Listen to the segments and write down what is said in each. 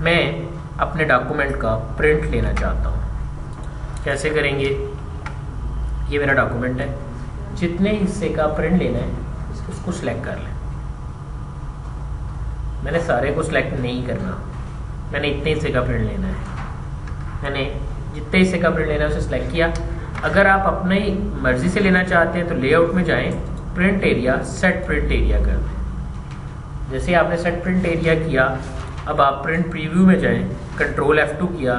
मैं अपने डॉक्यूमेंट का प्रिंट लेना चाहता हूँ। कैसे करेंगे? ये मेरा डॉक्यूमेंट है, जितने हिस्से का प्रिंट लेना है उसको सिलेक्ट कर लें। मैंने सारे को सिलेक्ट नहीं करना, मैंने इतने हिस्से का प्रिंट लेना है। मैंने जितने हिस्से का प्रिंट लेना है उसे सिलेक्ट किया। अगर आप अपनी मर्जी से लेना चाहते हैं तो लेआउट में जाएं, print area, set print area कर दें। जैसे आपने सेट प्रिंट एरिया किया, अब आप प्रिंट प्रीव्यू में जाएं, कंट्रोल F2 किया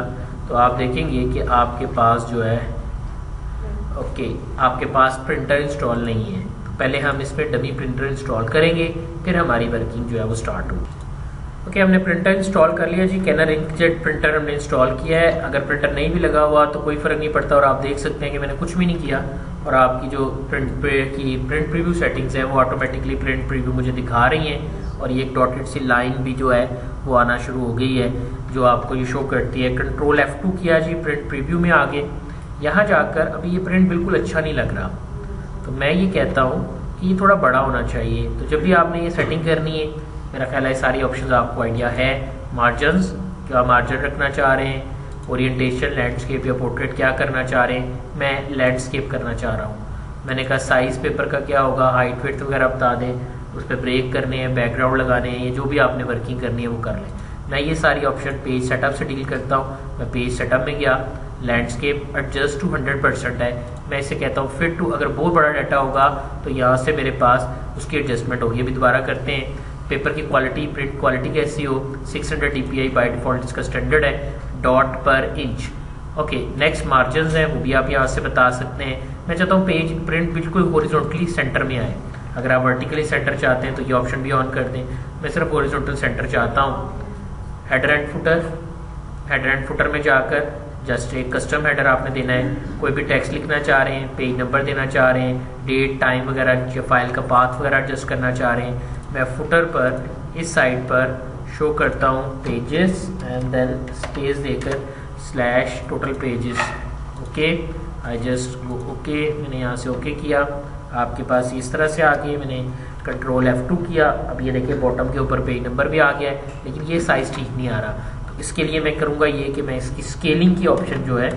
तो आप देखेंगे कि आपके पास जो है आपके पास प्रिंटर इंस्टॉल नहीं है। तो पहले हम इस पर डमी प्रिंटर इंस्टॉल करेंगे, फिर हमारी वर्किंग जो है वो स्टार्ट होगी। हमने प्रिंटर इंस्टॉल कर लिया जी। कैनन इंकजेट प्रिंटर हमने इंस्टॉल किया है। अगर प्रिंटर नहीं भी लगा हुआ तो कोई फ़र्क नहीं पड़ता, और आप देख सकते हैं कि मैंने कुछ भी नहीं किया और आपकी जो प्रिंट प्रीव्यू सेटिंग्स है वो ऑटोमेटिकली प्रिंट प्रीव्यू मुझे दिखा रही हैं। और ये एक डॉटेड सी लाइन भी जो है वो आना शुरू हो गई है जो आपको ये शो करती है। कंट्रोल F2 किया जी, प्रिंट प्रीव्यू में आगे। यहाँ जाकर अभी ये प्रिंट बिल्कुल अच्छा नहीं लग रहा, तो मैं ये कहता हूँ कि ये थोड़ा बड़ा होना चाहिए। तो जब भी आपने ये सेटिंग करनी है, मेरा ख्याल है सारी ऑप्शंस आपको आइडिया है। मार्जिन्स, क्या मार्जिन रखना चाह रहे हैं, ओरिएंटेशन, लैंडस्केप या पोर्ट्रेट क्या करना चाह रहे हैं। मैं लैंडस्केप करना चाह रहा हूँ। मैंने कहा साइज़ पेपर का क्या होगा, हाइट वेट वगैरह बता दें, उस पर ब्रेक करने हैं, बैकग्राउंड लगाने हैं, ये जो भी आपने वर्किंग करनी है वो कर लें। मैं ये सारी ऑप्शन पेज सेटअप से डील करता हूँ। मैं पेज सेटअप में गया, लैंडस्केप एडजस्ट टू 100% है। मैं इसे कहता हूँ फिट टू, अगर बहुत बड़ा डाटा होगा तो यहाँ से मेरे पास उसकी एडजस्टमेंट होगी। अभी दोबारा करते हैं। पेपर की क्वालिटी, प्रिंट क्वालिटी कैसी हो, 600 dpi बाय डिफॉल्ट इसका स्टैंडर्ड है, डॉट पर इंच। नेक्स्ट मार्जिन है, वो भी आप यहाँ से बता सकते हैं। मैं चाहता हूँ पेज प्रिंट बिल्कुल हॉरिजॉन्टली सेंटर में आए। अगर आप वर्टिकली सेंटर चाहते हैं तो ये ऑप्शन भी ऑन कर दें। मैं सिर्फ हॉरिजॉन्टल सेंटर चाहता हूँ। हेडर एंड फुटर में जाकर जस्ट एक कस्टम हेडर आपने देना है। कोई भी टेक्स्ट लिखना चाह रहे हैं, पेज नंबर देना चाह रहे हैं, डेट टाइम वगैरह, फाइल का पाथ वगैरह एडजस्ट करना चाह रहे हैं। मैं फुटर पर इस साइड पर शो करता हूँ पेजेस एंड देन स्पेस देकर slash total pages. I just go okay. मैंने यहाँ से ओके किया, आपके पास इस तरह से आ गई। मैंने कंट्रोल F2 किया, अब ये देखिए बॉटम के ऊपर पेज नंबर भी आ गया है, लेकिन ये साइज़ ठीक नहीं आ रहा। तो इसके लिए मैं करूँगा ये कि मैं इसकी स्केलिंग की ऑप्शन जो है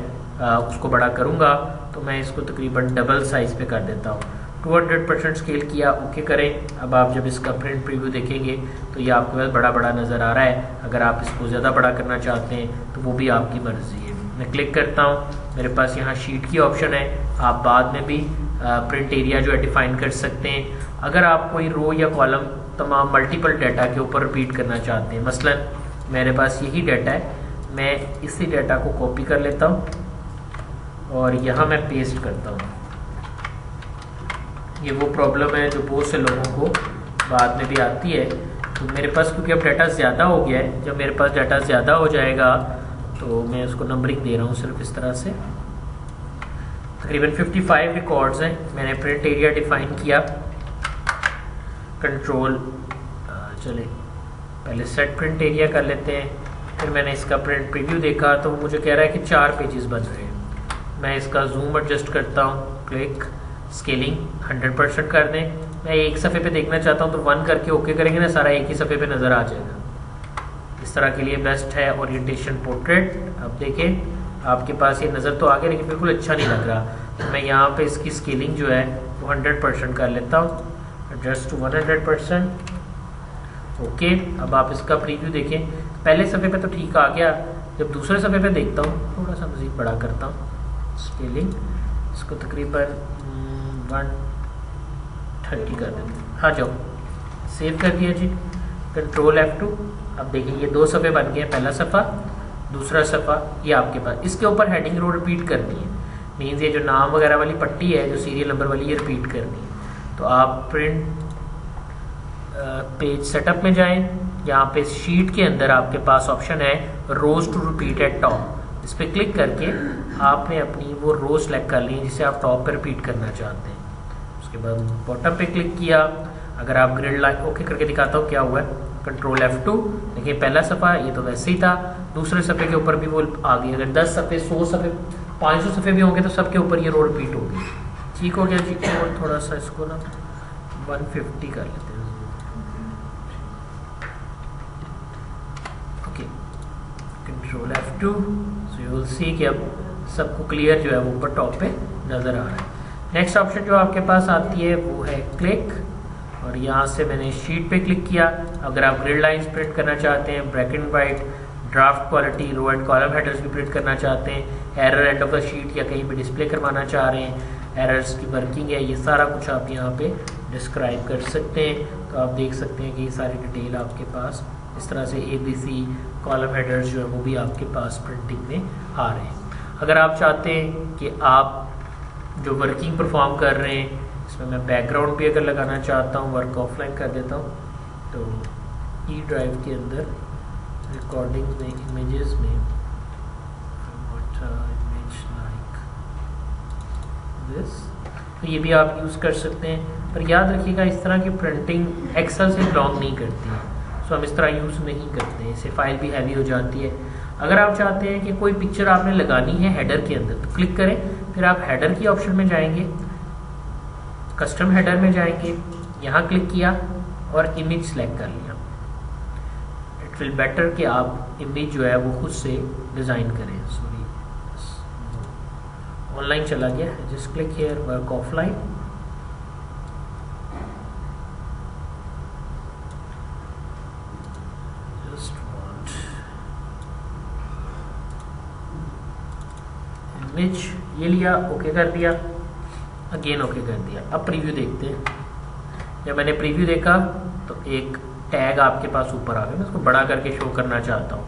उसको बड़ा करूँगा। तो मैं इसको तकरीबन डबल साइज़ पे कर देता हूँ। 200% स्केल किया, ओके करें। अब आप जब इसका प्रिंट प्रीव्यू देखेंगे तो ये आपको बड़ा बड़ा नज़र आ रहा है। अगर आप इसको ज़्यादा बड़ा करना चाहते हैं तो वो भी आपकी मर्ज़ी है। मैं क्लिक करता हूँ, मेरे पास यहाँ शीट की ऑप्शन है। आप बाद में भी प्रिंट एरिया जो है डिफाइन कर सकते हैं। अगर आप कोई रो या कॉलम तमाम मल्टीपल डाटा के ऊपर रिपीट करना चाहते हैं, मसलन मेरे पास यही डाटा है, मैं इसी डाटा को कॉपी कर लेता हूँ और यहाँ मैं पेस्ट करता हूँ। ये वो प्रॉब्लम है जो बहुत से लोगों को बाद में भी आती है। तो मेरे पास क्योंकि अब डाटा ज़्यादा हो गया है, जब मेरे पास डाटा ज़्यादा हो जाएगा तो मैं उसको नंबरिंग दे रहा हूँ सिर्फ इस तरह से। तकरीबन 55 रिकॉर्ड्स हैं। मैंने प्रिंट एरिया डिफाइन किया, कंट्रोल चले पहले सेट प्रिंट एरिया कर लेते हैं। फिर मैंने इसका प्रिंट प्रीव्यू देखा तो मुझे कह रहा है कि 4 पेजेस बन रहे हैं। मैं इसका जूम एडजस्ट करता हूँ, क्लिक, स्केलिंग 100% कर दें। मैं एक सफ़े पे देखना चाहता हूँ तो 1 करके ओके करेंगे ना, सारा एक ही सफ़े पे नज़र आ जाएगा। इस तरह के लिए बेस्ट है ओरिएंटेशन पोर्ट्रेट। अब देखें आपके पास ये नज़र तो आ गया लेकिन बिल्कुल अच्छा नहीं लग रहा। तो मैं यहाँ पे इसकी स्केलिंग जो है वो 100% कर लेता हूँ, एडजस्ट टू 100%। ओके, अब आप इसका प्रीव्यू देखें। पहले सफ़े पे तो ठीक आ गया, जब दूसरे सफ़े पे देखता हूँ थोड़ा सा मज़ीद बड़ा करता हूँ स्केलिंग, इसको तकरीबन 130 कर देते हैं। हाँ जाओ, सेव कर दिया जी, कंट्रोल F2। अब देखिए ये 2 सफ़े बन गए, पहला सफ़ा, दूसरा सफ़ा। ये आपके पास इसके ऊपर हेडिंग रो रिपीट करनी है, मीन्स ये जो नाम वगैरह वाली पट्टी है, जो सीरियल नंबर वाली, ये रिपीट करनी है। तो आप प्रिंट पेज सेटअप में जाएं। यहाँ पे शीट के अंदर आपके पास ऑप्शन है रोज टू रिपीट एट टॉप। इस पर क्लिक करके आपने अपनी वो रो सेलेक्ट कर ली जिसे आप टॉप पे रिपीट करना चाहते हैं। उसके बाद बॉटम पे क्लिक किया। अगर आप ग्रिड लाइन ओके करके दिखाता हूँ क्या हुआ है, कंट्रोल F2। देखिए पहला सफ़ा ये तो वैसे ही था, दूसरे सफ़े के ऊपर भी वो आ गई। अगर 10 सफ़े, 100 सफ़े, 500 सफ़े भी होंगे तो सबके ऊपर ये रो रिपीट होगी। ठीक हो गया जी। और थोड़ा सा इसको ना 150 कर लेते हैं। Control F2, so you will see कि अब सबको क्लियर जो है वो ऊपर टॉप पे नज़र आ रहा है। नेक्स्ट ऑप्शन जो आपके पास आती है वो है क्लिक, और यहाँ से मैंने शीट पे क्लिक किया। अगर आप ग्रिड लाइंस प्रिंट करना चाहते हैं, black and white, draft quality, row and column headers भी प्रिंट करना चाहते हैं, error end of the sheet या कहीं पे डिस्प्ले करवाना चाह रहे हैं, एरर्स की वर्किंग है, ये सारा कुछ आप यहाँ पे डिस्क्राइब कर सकते हैं। तो आप देख सकते हैं कि ये सारी डिटेल आपके पास इस तरह से ABC कॉलम हेडर्स जो है वो भी आपके पास प्रिंटिंग में आ रहे हैं। अगर आप चाहते हैं कि आप जो वर्किंग परफॉर्म कर रहे हैं, इसमें मैं बैकग्राउंड भी अगर लगाना चाहता हूँ, वर्क ऑफलाइन कर देता हूँ, तो ई ड्राइव के अंदर रिकॉर्डिंग में इमेजेस में इमेज लाइक दिस, तो ये भी आप यूज़ कर सकते हैं। पर याद रखिएगा इस तरह की प्रिंटिंग एक्सेल से बिलोंग नहीं करती है, सो हम इस तरह यूज़ नहीं करते हैं, इससे फाइल भी हैवी हो जाती है। अगर आप चाहते हैं कि कोई पिक्चर आपने लगानी है हेडर के अंदर, तो क्लिक करें, फिर आप हेडर की ऑप्शन में जाएंगे, कस्टम हेडर में जाएंगे, यहाँ क्लिक किया और इमेज सेलेक्ट कर लिया। इट विल बेटर कि आप इमेज जो है वो खुद से डिज़ाइन करें। सॉरी, ऑनलाइन चला गया, just click here, work offline, image ये लिया, ओके कर दिया, अगेन ओके कर दिया। अब प्रीव्यू देखते हैं। जब मैंने प्रीव्यू देखा तो एक टैग आपके पास ऊपर आ गया, मैं इसको बड़ा करके शो करना चाहता हूँ।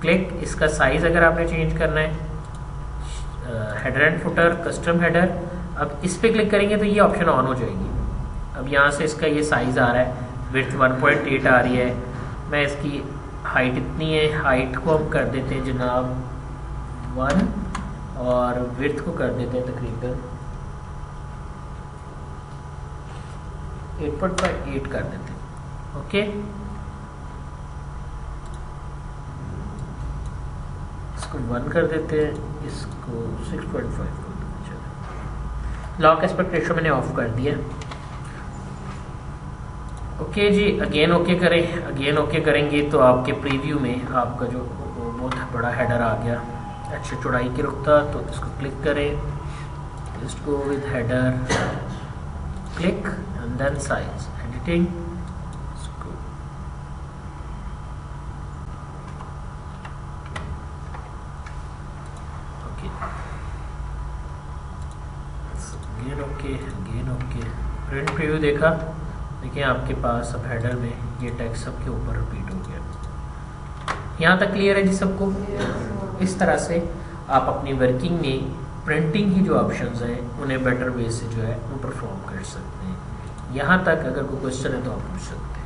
क्लिक, इसका साइज़ अगर आपने चेंज करना है, header and footer, custom header, अब इस पर क्लिक करेंगे तो ये ऑप्शन ऑन हो जाएगी। अब यहाँ से इसका ये साइज़ आ रहा है, विड्थ 1.8 आ रही है, मैं इसकी हाइट इतनी है, हाइट को हम कर देते हैं जनाब 1 और विड्थ को कर देते हैं तकरीबन 8.8 कर देते हैं। ओके, इसको 1 कर देते हैं, इसको 6.5 कर देते हैं। लॉक एस्पेक्ट रेशियो मैंने ऑफ कर दिया। ओके जी, अगेन ओके करें। अगेन ओके करेंगे तो आपके प्रीव्यू में आपका जो बहुत बड़ा हेडर आ गया, अच्छी चौड़ाई की रुकता, तो इसको क्लिक करें, इसको with header, click and then size, editing, okay, again okay, print preview देखा, देखिए आपके पास अब हेडर में ये टैग सबके ऊपर रिपीट हो गया। यहाँ तक क्लियर है जी सबको? इस तरह से आप अपनी वर्किंग में प्रिंटिंग की जो ऑप्शंस हैं उन्हें बेटर वे से जो है वो परफॉर्म कर सकते हैं। यहाँ तक अगर कोई क्वेश्चन है तो आप पूछ सकते हैं।